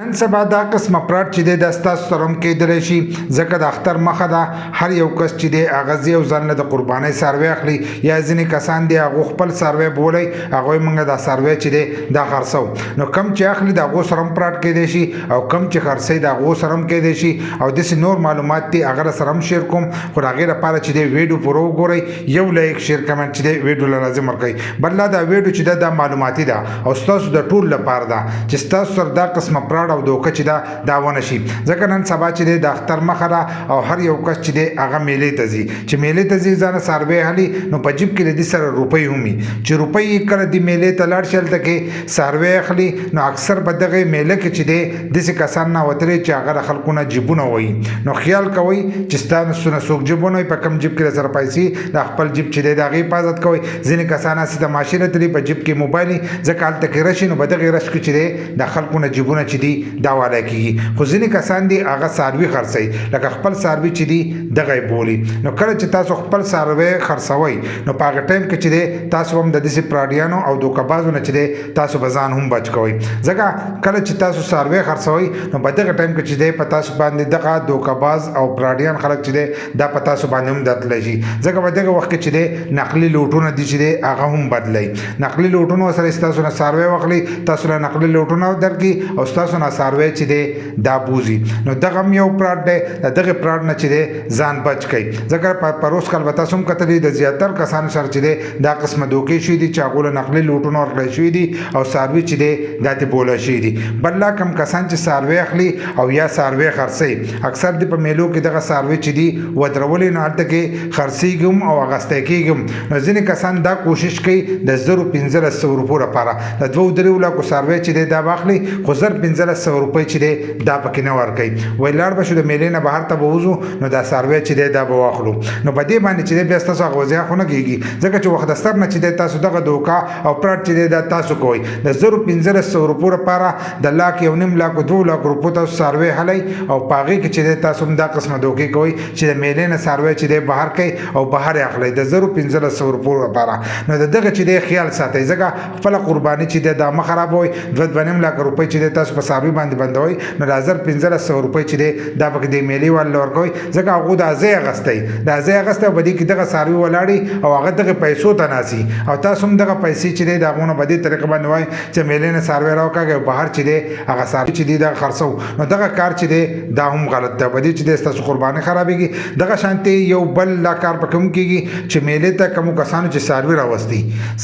نن سبا دا قسمه پراټ چې د ستاسو سره هم کېدلی شي ځکه د اختر مخه ده هر یو کس چې دی هغه ځي او ځان له د قربانۍ څاروی اخلي یا ځینې کسان دي هغو خپل څاروی بولی هغوی موږ دا څاروی چې دی دا خرڅو نو کم چې اخلي د هغو سره هم پراټ کېدی شي او کم چې خرڅوي د هغو سره هم کېدی شي او داسې نور معلومات دي هغه سره هم شیر کوم خو د هغې لپاره چې دی ویډیو پوره وګورئ یو لایک شیر کمنټ چې دی ویډیو له لازم ورکوئ بل لا دا ویډیو چې دا معلوماتي ده او ستاسو د ټول لپاره ده چې ستاسو سره دا قسمه پراټ او دوکه چې دا ونه شي ځکه نن سبا چې د اختر مخه ده او هر یو کس چې دی هغه میلې ته ځي چې میلې ته ځي ځانه څاروی هلي نو په جیب کې د دې سره روپۍ هم وي چې روپۍ کله د میلې ته لاړ شي هلته کې څاروی اخلي نو اکثر په دغه میله کې چې دی داسې کسان نه وتلی چې هغه د خلکو نه جیبونه وایي نو خیال کوئ چې ستاسو نه څوک جیبونه وي په کم جیب کې د سره پیسې د خپل جیب چې دی د هغې حفاظت کوئ ځینې کسان هسې د ماشینه تلي په جیب کې موبایل ځکه هلته کې رش نو په دغې رش کې چې دی د خلکو نه جیبونه چې دي دا والی کېږي خو ځینې کسان دي هغه څاروي خرڅوي لکه خپل څاروي چې دي دغه یې بولي نو کله چې تاسو خپل څاروی خرڅوئ نو په هغه ټایم کې چې دی تاسو هم د داسې پراډیانو او دوکهبازو نه چې دی تاسو به ځان هم بچ کوئ ځکه کله چې تاسو څاروی خرڅوئ نو په دغه ټایم کې چې دی په تاسو باندې دغه دوکهباز او پراډیان خلک چې دی دا په تاسو باندې هم درتلی شي ځکه په دغه وخت کې چې دی نقلي لوټونه دي چې دی هغه هم بدلوي نقلي لوټونو سره ستاسو نه څاروی واخلي تاسو له نقلي لوټونه درکړي او ستاسو نه څاروی چې دی دا بوزي نو دغه هم یو پراټ دی د دغه پراټ نه چې دی ځان بچ کړئ ځکه په روز کال به تاسو هم کتلي د زیاتر کسانو سره چې دی دا قسمه دوکې شوي دي چې هغو له نقلي لوټونه ورکړی شوي دي او څاروي چې دی دا ترې بولی شوي دي بل لا کم کسان چې څاروی اخلي او یا څاروی خرڅوي اکثر دې په میلو کې دغه څاروي چې دي ودرولي نو هلته کې خرڅېږي هم او اخیستی کېږي هم نو ځینې کسان دا کوشش کوي د 1500 روپو لپاره د 2-3 لاکو څاروی چې دی دا واخلي خو 1500 روپۍ چې دی دا پکې نه ورکوي وایي لاړ به شو د میلې نه بهر ته به وځو نو دا څاروی چې دی دا به واخلو نو په دې باندې چې دی بیا ستاسو هغه وضعیت خو نه کېږي ځکه چې وخت دستر نه چې دی تاسو دغه دوکه او پراټ چې دی دا تاسو کوئ د 1500 روپو لپاره د 1.5 لاک 2 لاک روپو تاسو څاروی هلی او په هغې کې چې دی تاسو هم دا قسمه دوکې کوئ چې د میلې نه څاروی چې دی بهر کوئ او بهر یې اخلئ د 1500 روپو لپاره نو د دغه چې دی خیال ساتئ ځکه خپله قرباني چې دی دا مه خرابوئ 2.5 لاک روپۍ چې دی تاسو په څاروي باندې بندوئ نو د 1500 روپۍ چې دی دا پکې د میلې والو ورکوئ ځکه هغو د ځای اخیستی د ځای اخیستی او په دې کې دغه څاروي ولاړي او هغه دغه پیسو ته ناسي او تاسو هم دغه پیسې چې دی د هغو نه په دې طریقه باندې وایئ چې میلې نه څاروی راوکاږئ او بهر چې دی هغه څاروي چې دی دغه خرڅو نو دغه کار چې دی دا هم غلط دی په دې چې دی ستاسو قرباني خرابېږي دغه شانتې یو بل دا کار پکې هم کېږي چې میلې ته کومو کسانو چې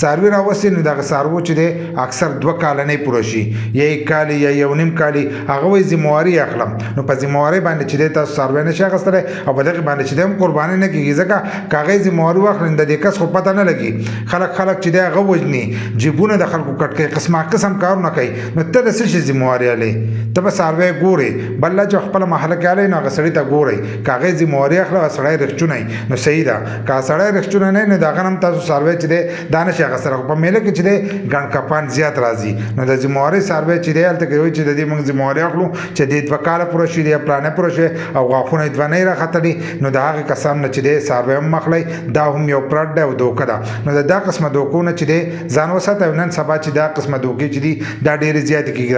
څاروي راوستي نو دغه څاروو چې دی اکثر 2 کاله نه پوره شي یا 1 کال یا 1.5 کال هغه وایي ذمهواري اخلم نو په ذمهوارۍ باندې چې دی تاسو څاروی نشئ اخیستلی او په دغې باندې چې دی هم قرباني نه کېږي ځکه که هغې ذمهواري واخلي د دې کس خو پته نه لګي خلک چې دی هغه وژني جیبونه د خلکو کټ کوي قسم کارونه کوي نو ته د څه شي ذمهواري هلی ته به څاروی ګورې بل لا چې خپله محله کې هلی نو هغه سړي ته ګورئ که هغې ذمهواري اخلي او سړی رښتونی نو صحیح ده که سړی رښتونی نه نو د هغه نه هم تاسو څاروی چې دی دا نشئ اخیستلی خو په میله کې چې دی ګڼ کپان زیات راځي نو د ذمهوارۍ څاروی چې دی هلته کې وایي چې د دې موږ ذمهواري اخلو چې دې 2 کاله پوره شي یا پلانه پوره شي او غاښونه یې 2 نه راختلي نو د هغې کسان نه چې دی څاروی هم اخلئ دا هم یو پراټ دی او دوکه ده نو د دا قسمه دوکو نه چې دی ځان وساتئ او نن سبا چې دا قسمه دوکې چې دي دا ډېرې زیاتې کېږي